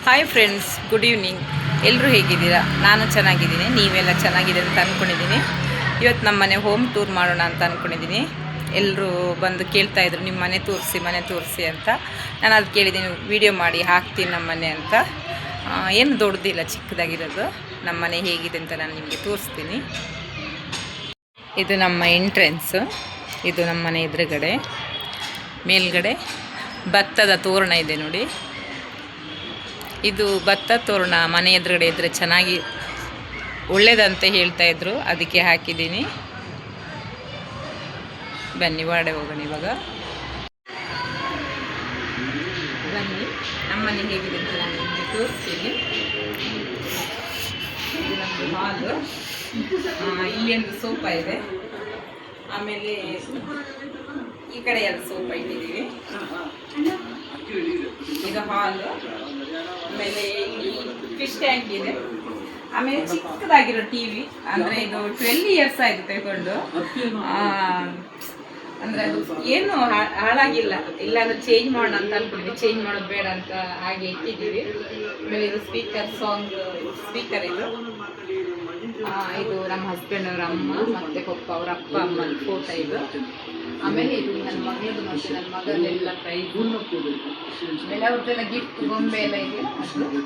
Hi friends, good evening. ಎಲ್ಲರೂ ಹೇಗಿದ್ದೀರಾ? ನಾನು ಚೆನ್ನಾಗಿದ್ದೀನಿ, ನೀವೆಲ್ಲ ಚೆನ್ನಾಗಿದೆ ಅಂತ ಅಂದ್ಕೊಂಡಿದ್ದೀನಿ. ಇವತ್ತು ನಮ್ಮ ಮನೆ ಹೋಮ್ ಟೂರ್ ಮಾಡೋಣ ಅಂತ ಅಂದ್ಕೊಂಡಿದ್ದೀನಿ. ಎಲ್ಲರೂ ಬಂದು ಕೇಳ್ತಾಯಿದ್ರು, ನಿಮ್ಮ ಮನೆ ತೋರಿಸಿ ಅಂತ. ನಾನು ಅದು ಕೇಳಿದ್ದೀನಿ, ವಿಡಿಯೋ ಮಾಡಿ ಹಾಕ್ತೀನಿ ನಮ್ಮ ಮನೆ ಅಂತ. ಏನು ದೊಡ್ಡದಿಲ್ಲ, ಚಿಕ್ಕದಾಗಿರೋದು. ನಮ್ಮ ಮನೆ ಹೇಗಿದೆ ಅಂತ ನಾನು ನಿಮಗೆ ತೋರಿಸ್ತೀನಿ. ಇದು ನಮ್ಮ ಎಂಟ್ರೆನ್ಸು. ಇದು ನಮ್ಮ ಮನೆ ಎದುರುಗಡೆ. ಮೇಲ್ಗಡೆ ಭತ್ತದ ತೋರಣ ಇದೆ ನೋಡಿ. ಇದು ಭತ್ತ ತೋರಣ ಮನೆ ಎದುರುಗಡೆ ಇದ್ದರೆ ಚೆನ್ನಾಗಿ ಒಳ್ಳೇದಂತ ಹೇಳ್ತಾಯಿದ್ರು, ಅದಕ್ಕೆ ಹಾಕಿದ್ದೀನಿ. ಬನ್ನಿ ಹೊರಡೆ ಹೋಗೋಣ ಇವಾಗ. ಬನ್ನಿ ನಮ್ಮ ಮನೆ ಹೇಗಿದೆ ಅಂತ ನಾನು ನಿಮಗೆ ತೋರಿಸ್ತೀನಿ. ಇದು ನಮ್ಮದು ಹಾಲು. ಇಲ್ಲಿ ಒಂದು ಸೋಫಾ ಇದೆ. ಆಮೇಲೆ ಈ ಕಡೆ ಎರಡು ಸೋಫಾ ಇಟ್ಟಿದ್ದೀವಿ. ಇದು ಹಾಲು. ಆಮೇಲೆ ಫಿಶ್ ಟ್ಯಾಂಕ್ ಇದೆ. ಆಮೇಲೆ ಚಿಕ್ಕದಾಗಿರೋ ಟಿವಿ, ಅಂದರೆ ಇದು 12 ಇಯರ್ಸ್ ಆಯಿತು ತಗೊಂಡು. ಅಂದರೆ ಅದು ಏನು ಹಾಳಾಗಿಲ್ಲ. ಇಲ್ಲಾಂದ್ರೆ ಚೇಂಜ್ ಮಾಡೋಣ ಅಂತ ಅಂದ್ಕೊಂಡಿದ್ವಿ, ಚೇಂಜ್ ಮಾಡೋದು ಬೇಡ ಅಂತ ಹಾಗೆ ಇಟ್ಟಿದ್ದೀವಿ. ಆಮೇಲೆ ಇದು ಸಾಂಗ್ ಸ್ಪೀಕರ್ ಇದು. ಇದು ನಮ್ಮ ಹಸ್ಬೆಂಡ್ ಅವರ ಅಮ್ಮ ಮತ್ತು ಪಪ್ಪ ಅವರ ಅಪ್ಪ ಅಮ್ಮನ ಫೋಟೋ ಇದು. ಆಮೇಲೆ ಇದು ನನ್ನ ಮಗಳದು ಮತ್ತು ನನ್ನ ಮಗದೆಲ್ಲ ಪ್ರೈಸ್. ಆಮೇಲೆ ಅವ್ರದ್ದೆಲ್ಲ ಗಿಫ್ಟ್ ಗೊಂಬೆ ಎಲ್ಲ ಇದೆ ಅದು.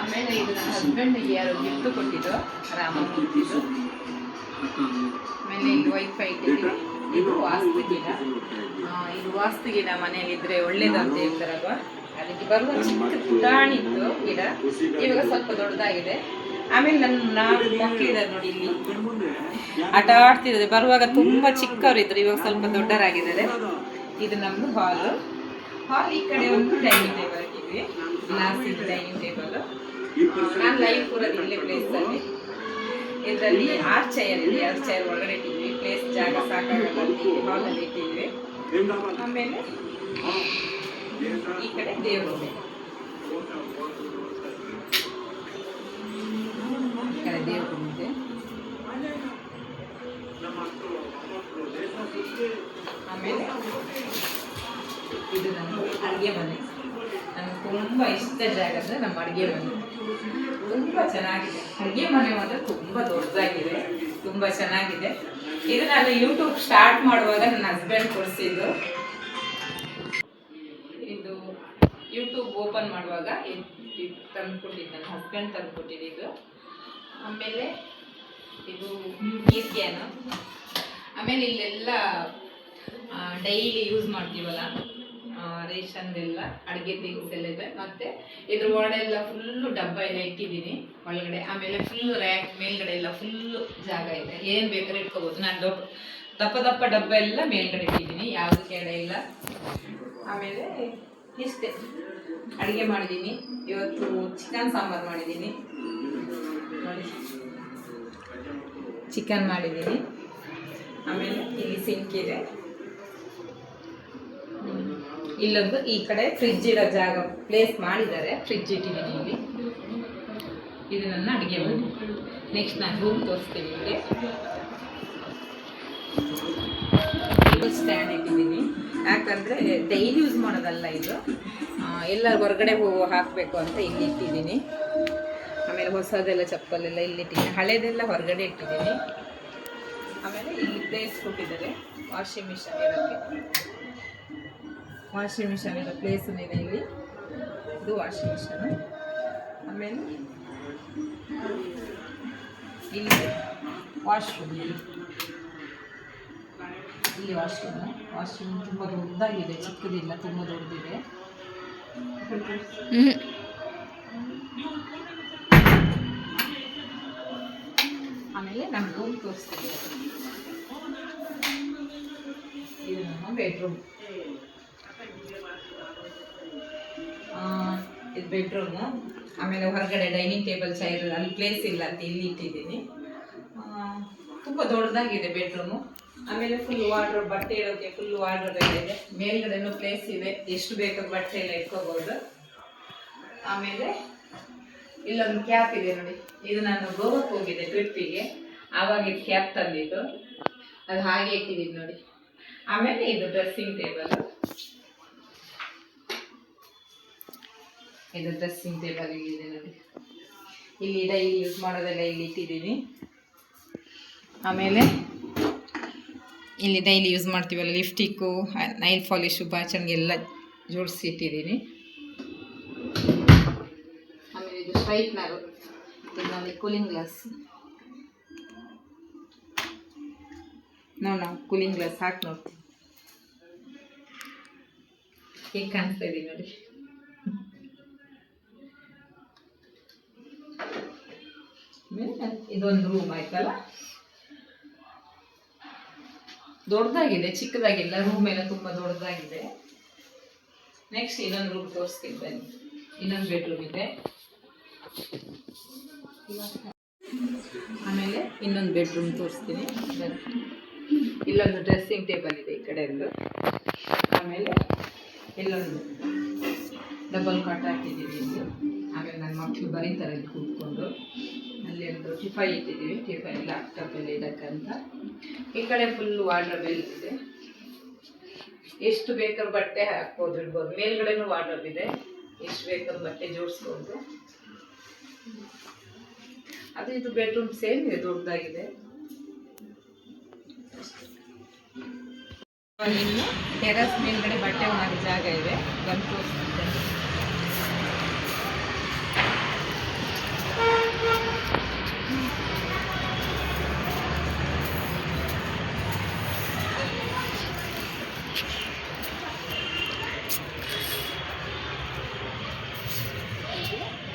ಆಮೇಲೆ ಇದು ನನ್ನ ಹಸ್ಬೆಂಡಿಗೆ ಯಾರು ಗಿಫ್ಟ್ ಕೊಟ್ಟಿದ್ದು, ರಾಮಮೂರ್ತಿದು. ಆಮೇಲೆ ಇದು ವೈಫೈ ಇಟ್ಟಿದ್ದೀವಿ. ಇದು ವಾಸ್ತು ಗಿಡ. ಇದು ವಾಸ್ತು ಗಿಡ ಮನೆಯಲ್ಲಿದ್ದರೆ ಒಳ್ಳೇದು ಅಂತ ಹೇಳ್ತಾರಲ್ವ, ಅದಕ್ಕೆ ಬರುವ ಚಿಕ್ಕ ಪುಟಾಣಿತ್ತು ಗಿಡ. ಇವಾಗ ಸ್ವಲ್ಪ ದೊಡ್ಡದಾಗಿದೆ. ಆಮೇಲೆ ನಾಲ್ಕು ಮಕ್ಕಳಿದ್ದಾರೆ ನೋಡಿ, ಇಲ್ಲಿ ಆಟ ಆಡ್ತಿದ್ದಾರೆ. ಬರುವಾಗ ತುಂಬ ಚಿಕ್ಕವರಿದ್ರು, ಇವಾಗ ಸ್ವಲ್ಪ ದೊಡ್ಡರಾಗಿದ್ದಾರೆ. ಇದು ನಮ್ಮದು ಹಾಲು. ಈ ಕಡೆ ಒಂದು ಡೈನಿಂಗ್ ಟೇಬಲ್ ಹಾಕಿದ್ವಿ, ಗ್ಲಾಸಿನ ಡೈನಿಂಗ್ ಟೇಬಲ್. ನಾನು ಲೈವ್ ಕೂರೋದು ಇಲ್ಲೇ ಪ್ಲೇಸಲ್ಲಿ. ಇದರಲ್ಲಿ 6 ಚೇರ್ ಇದೆ. 2 ಚೇರ್ ಒಳಗಡೆ ಇಟ್ಟಿದ್ವಿ, ಪ್ಲೇಸ್ ಜಾಗ ಸಾಕಾಗಲ್ಲ ಅಂತ ಹಾಲಲ್ಲಿ ಇಟ್ಟಿದ್ವಿ. ಆಮೇಲೆ ಈ ಕಡೆ ದೇವರು ಇದೆ. ದೇವರು ಇದೆ. ಆಮೇಲೆ ಇದು ನಮ್ಮ ಅಡುಗೆ ಮನೆ. ನನಗೆ ತುಂಬ ಇಷ್ಟ ಜಾಗ ಅಂದರೆ ನಮ್ಮ ಅಡುಗೆ ಮನೆ. ತುಂಬ ಚೆನ್ನಾಗಿದೆ ಅಡುಗೆ ಮನೆ, ಮಾತ್ರ ತುಂಬ ದೊಡ್ಡದಾಗಿದೆ, ತುಂಬ ಚೆನ್ನಾಗಿದೆ. ಇದು ನಾನು ಯೂಟ್ಯೂಬ್ ಸ್ಟಾರ್ಟ್ ಮಾಡುವಾಗ ನನ್ನ ಹಸ್ಬೆಂಡ್ ಕೊಡಿಸಿದ್ದು. ಇದು ಯೂಟ್ಯೂಬ್ ಓಪನ್ ಮಾಡುವಾಗ ತಂದುಕೊಟ್ಟಿದ್ದು, ನನ್ನ ಹಸ್ಬೆಂಡ್ ತಂದುಕೊಟ್ಟಿದ್ದು. ಆಮೇಲೆ ಇದು ನೀರು ಕ್ಯಾನು. ಆಮೇಲೆ ಇಲ್ಲೆಲ್ಲ ಡೈಲಿ ಯೂಸ್ ಮಾಡ್ತೀವಲ್ಲ ರೇಷನ್ದೆಲ್ಲ ಅಡುಗೆ ಥಿಂಗ್ಸ್ ಎಲ್ಲ ಇದೆ. ಮತ್ತು ಇದ್ರ ಒಳಗಡೆ ಫುಲ್ಲು ಡಬ್ಬ ಎಲ್ಲ ಇಟ್ಟಿದ್ದೀನಿ ಒಳಗಡೆ. ಆಮೇಲೆ ಫುಲ್ಲು ರ್ಯಾಕ್ ಮೇಲ್ಗಡೆ ಎಲ್ಲ ಫುಲ್ಲು ಜಾಗ ಇದೆ, ಏನು ಬೇಕಾದ್ರೆ ಇಟ್ಕೋಬೋದು. ನಾನು ದಪ್ಪ ಡಬ್ಬ ಎಲ್ಲ ಮೇಲ್ಗಡೆ ಇಟ್ಟಿದ್ದೀನಿ, ಯಾವುದು ಕೆಡೆ ಇಲ್ಲ. ಆಮೇಲೆ ಇಷ್ಟೇ ಅಡುಗೆ ಮಾಡಿದ್ದೀನಿ. ಇವತ್ತು ಚಿಕನ್ ಸಾಂಬಾರು ಮಾಡಿದ್ದೀನಿ ನೋಡಿ, ಚಿಕನ್ ಮಾಡಿದ್ದೀನಿ. ಆಮೇಲೆ ಇಲ್ಲಿ ಸಿಂಕ್ ಇದೆ. ಇಲ್ಲೊಂದು ಈ ಕಡೆ ಫ್ರಿಜ್ ಇಡೋ ಜಾಗ ಪ್ಲೇಸ್ ಮಾಡಿದ್ದಾರೆ, ಫ್ರಿಜ್ ಇಟ್ಟಿದ್ದೀನಿ ಇಲ್ಲಿ. ಇದು ನನ್ನ ಅಡುಗೆ ಮನೆ. ನೆಕ್ಸ್ಟ್ ನಾನು ರೂಮ್ ತೋರಿಸ್ತೀನಿ ನಿಮಗೆ. ಸ್ಟ್ಯಾಂಡ್ ಇಟ್ಟಿದ್ದೀನಿ, ಯಾಕಂದರೆ ಡೈಲಿ ಯೂಸ್ ಮಾಡೋದಲ್ಲ ಇದು, ಎಲ್ಲ ಹೊರಗಡೆ ಹಾಕಬೇಕು ಅಂತ ಇಲ್ಲಿ ಇಟ್ಟಿದ್ದೀನಿ. ಆಮೇಲೆ ಹೊಸದೆಲ್ಲ ಚಪ್ಪಲೆಲ್ಲ ಇಲ್ಲಿಟ್ಟಿದ್ದೀನಿ, ಹಳೇದೆಲ್ಲ ಹೊರಗಡೆ ಇಟ್ಟಿದ್ದೀನಿ. ಆಮೇಲೆ ಇಲ್ಲಿ ಪ್ಲೇಸ್ ಕೊಟ್ಟಿದ್ದಾರೆ ವಾಷಿಂಗ್ ಮಿಷನ್ ಇರೋಕ್ಕೆ. ವಾಷಿಂಗ್ ಮಿಷನ್ ಇರೋ ಪ್ಲೇಸು ಇದೆ ಇಲ್ಲಿ. ಇದು ವಾಷಿಂಗ್ ಮಿಷನು. ಆಮೇಲೆ ಇಲ್ಲಿ ವಾಶ್ರೂಮ್, ಇಲ್ಲಿ ವಾಶ್ರೂಮ್ ತುಂಬ ದೊಡ್ಡದಾಗಿದೆ, ಚಿಕ್ಕದಿಲ್ಲ, ತುಂಬ ದೊಡ್ಡದಿದೆ. ಆಮೇಲೆ ನಮ್ಮ ರೂಮ್ ತೋರಿಸ್ತೀವಿ. ಇದು ನಮ್ಮ ಬೆಡ್ರೂಮ್. ಇದು ಬೆಡ್ರೂಮು. ಆಮೇಲೆ ಹೊರಗಡೆ ಡೈನಿಂಗ್ ಟೇಬಲ್ ಚೈರ್, ಅಲ್ಲಿ ಪ್ಲೇಸ್ ಇಲ್ಲ ಅಂತ ಇಲ್ಲಿ ಇಟ್ಟಿದ್ದೀನಿ. ತುಂಬ ದೊಡ್ಡದಾಗಿದೆ ಬೆಡ್ರೂಮು. ಆಮೇಲೆ ಫುಲ್ ವಾರ್ಡ್ರೋಬ್, ಬಟ್ಟೆ ಇಡೋಕ್ಕೆ ಫುಲ್ ವಾರ್ಡ್ರೋಬ್ ಎಲ್ಲ ಇದೆ. ಮೇಲ್ಗಡೆನೂ ಪ್ಲೇಸ್ ಇದೆ, ಎಷ್ಟು ಬೇಕಾದ ಬಟ್ಟೆ ಎಲ್ಲ ಇಟ್ಕೋಬೋದು. ಆಮೇಲೆ ಇಲ್ಲೊಂದು ಕ್ಯಾಪ್ ಇದೆ ನೋಡಿ, ಇದು ನಾನು ಗೋವಾಕ್ಕೆ ಹೋಗಿದ್ದೆ ಟ್ರಿಪ್ಪಿಗೆ, ಆವಾಗ ಕ್ಯಾಪ್ ತಂದಿದ್ದು, ಅದು ಹಾಗೆ ಇಟ್ಟಿದ್ದೀನಿ ನೋಡಿ. ಆಮೇಲೆ ಇದು ಡ್ರೆಸ್ಸಿಂಗ್ ಟೇಬಲ್. ಇದು ಡ್ರೆಸ್ಸಿಂಗ್ ಟೇಬಲ್ ಇಲ್ಲಿದೆ ನೋಡಿ. ಇಲ್ಲಿ ಡೈಲಿ ಯೂಸ್ ಮಾಡೋದೆಲ್ಲ ಇಲ್ಲಿ ಇಟ್ಟಿದ್ದೀನಿ. ಆಮೇಲೆ ಇಲ್ಲಿ ಡೈಲಿ ಯೂಸ್ ಮಾಡ್ತೀವಲ್ಲ ಲಿಫ್ಟಿಕ್ಕು, ನೈಲ್ ಪಾಲಿಶು, ಬಾಚಣಿಗೆ ಎಲ್ಲ ಜೋಡಿಸಿ ಇಟ್ಟಿದ್ದೀನಿ. ಆಮೇಲೆ ಇದು ಸ್ಟ್ರೈಟ್ನರು, ಇದರಲ್ಲಿ ಕೂಲಿಂಗ್ ಗ್ಲಾಸ್. ನಾವು ಕೂಲಿಂಗ್ ಗ್ಲಾಸ್ ಹಾಕಿ ನೋಡ್ತೀವಿ ಹೇಗೆ ಕಾಣಿಸ್ತಾ ಇದೀವಿ ನೋಡಿ. ಇದೊಂದು ರೂಮ್ ಆಯ್ತಲ್ಲ, ದೊಡ್ಡದಾಗಿದೆ, ಚಿಕ್ಕದಾಗಿಲ್ಲ. ರೂಮ್ ಎಲ್ಲ ತುಂಬ ದೊಡ್ಡದಾಗಿದೆ. ನೆಕ್ಸ್ಟ್ ಇನ್ನೊಂದು ರೂಮ್ ತೋರಿಸ್ತೀನಿ ಬನ್ನಿ. ಇನ್ನೊಂದು ಬೆಡ್ರೂಮ್ ಇದೆ. ಆಮೇಲೆ ಇನ್ನೊಂದು ಬೆಡ್ರೂಮ್ ತೋರಿಸ್ತೀನಿ. ಇಲ್ಲೊಂದು ಡ್ರೆಸ್ಸಿಂಗ್ ಟೇಬಲ್ ಇದೆ ಈ ಕಡೆಯಲ್ಲೂ. ಆಮೇಲೆ ಇಲ್ಲೊಂದು ಡಬಲ್ ಕಾಟ್ ಹಾಕಿದ್ದೀವಿ ಇಲ್ಲಿ. ಆಮೇಲೆ ನನ್ನ ಮಕ್ಕಳು ಬರೀತಾರೆ ಇಲ್ಲಿ ಕೂತ್ಕೊಂಡು. ಅಲ್ಲಿ ಒಂದು ಟಿಫೈ ಇಟ್ಟಿದ್ದೀವಿ, ಟಿಫೈ ಲ್ಯಾಪ್ಟಾಪಲ್ಲಿ ಇಡಕ್ಕಂತ. ಈ ಕಡೆ ಫುಲ್ ವಾರ್ಡ್ರೋಬ್ ಇದೆ. ಎಷ್ಟು ಬೇಕಾದ್ರೂ ಬಟ್ಟೆ ಹಾಕ್ಬೋದು, ಇಡ್ಬೋದು. ಮೇಲ್ಗಡೆನೂ ವಾರ್ಡ್ರೋಬ್ ಇದೆ, ಎಷ್ಟು ಬೇಕಾದ್ರೂ ಬಟ್ಟೆ ಜೋಡಿಸ್ಬೋದು. ಅದು ಇದು ಬೆಡ್ರೂಮ್ ಸೇಮ್ ಇದೆ, ದೊಡ್ಡದಾಗಿದೆ. ಇನ್ನು ಟೆರಸ್ ಮೇಲ್ಗಡೆ ಬಟ್ಟೆ ಒಣಗೋ ಜಾಗ ಇದೆ, ಬಂದು ತೋರಿಸ್ತಿದ್ದೇನೆ.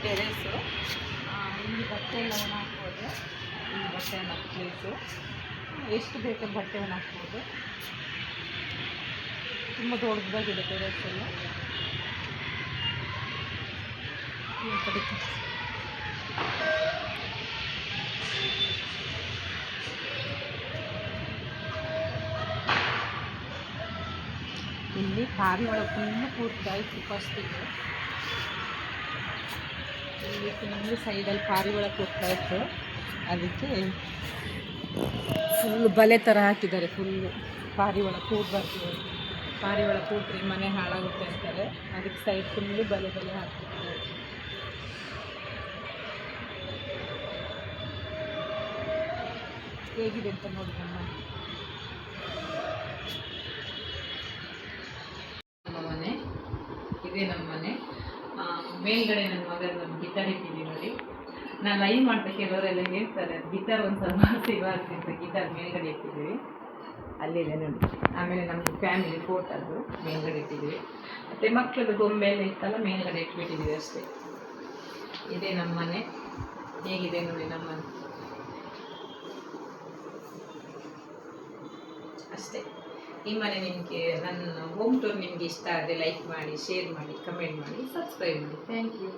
ಟೆರೆಸ್ಸು, ಇಲ್ಲಿ ಬಟ್ಟೆ ಎಲ್ಲ ಒಣ ಹಾಕ್ಬೋದು. ಇಲ್ಲಿ ಬಟ್ಟೆ ಒಣ ಪ್ಲೇಸು, ಎಷ್ಟು ಬೇಕಾದ ಬಟ್ಟೆ ಒಣ ಹಾಕ್ಬೋದು. ತುಂಬ ದೊಡ್ಡದಾಗಿದೆ ಟೆರೆಸ್ ಎಲ್ಲ. ಇಲ್ಲಿ ಪಾರಿವಾಳ ಫುಲ್ಲು ಕೂರ್ತಾಯಿತ್ತು ಫಸ್ಟಿಗೆ. ಇಲ್ಲಿ ಫುಲ್ಲು ಸೈಡಲ್ಲಿ ಪಾರಿವಾಳ ಕೂರ್ತಾ ಇತ್ತು, ಅದಕ್ಕೆ ಫುಲ್ಲು ಬಲೆ ಥರ ಹಾಕಿದ್ದಾರೆ. ಫುಲ್ಲು ಪಾರಿವಾಳ ಕೂಡಬಾರ್ದು, ಪಾರಿವಾಳ ಕೂತ್ರೆ ಮನೆ ಹಾಳಾಗುತ್ತೆ ಅಂತಾರೆ. ಅದಕ್ಕೆ ಸೈಡ್ ಫುಲ್ಲು ಬಲೆ ಹಾಕಿದ್ದಾರೆ. ಹೇಗಿದೆ ಅಂತ ನೋಡಿ ನಮ್ಮ ಮನೆ. ಇದೇ ನಮ್ಮ ಮನೆ. ಮೇಲ್ಗಡೆ ನನ್ನ ಮಗನ ಗಿಟಾರ್ ಇಟ್ಟಿದ್ದೀವಿ ನೋಡಿ. ನಾನು ಲೈವ್ ಮಾಡ್ತಾ ಕೆಲವರೆಲ್ಲ ಹೇಳ್ತಾರೆ ಅದು ಗಿಟಾರ್ ಒಂದು ಸ್ವಲ್ಪ ಸಿವಾಗ್ತಿ ಅಂತ. ಗಿಟಾರ್ ಮೇಲ್ಗಡೆ ಇಟ್ಟಿದ್ದೀವಿ, ಅಲ್ಲಿದೆ ನೋಡಿ. ಆಮೇಲೆ ನಮ್ಮದು ಫ್ಯಾಮಿಲಿ ಫೋಟೋ ಅದು ಮೇಲ್ಗಡೆ ಇಟ್ಟಿದ್ದೀವಿ. ಮತ್ತು ಮಕ್ಕಳದ್ದು ಗೊಂಬೆ ಎಲ್ಲ ಇತ್ತಲ್ಲ ಮೇಲ್ಗಡೆ ಇಟ್ಬಿಟ್ಟಿದ್ದೀವಿ ಅಷ್ಟೇ. ಇದೇ ನಮ್ಮ ಮನೆ. ಹೇಗಿದೆ ನೋಡಿ ನಮ್ಮ ಮನೆ ಅಷ್ಟೇ. ಈ ಮನೆ ನಿಮಗೆ, ನನ್ನ ಹೋಮ್ ಟೂರ್ ನಿಮಗೆ ಇಷ್ಟ ಆದರೆ ಲೈಕ್ ಮಾಡಿ, ಶೇರ್ ಮಾಡಿ, ಕಮೆಂಟ್ ಮಾಡಿ, ಸಬ್ಸ್ಕ್ರೈಬ್ ಮಾಡಿ. Thank you.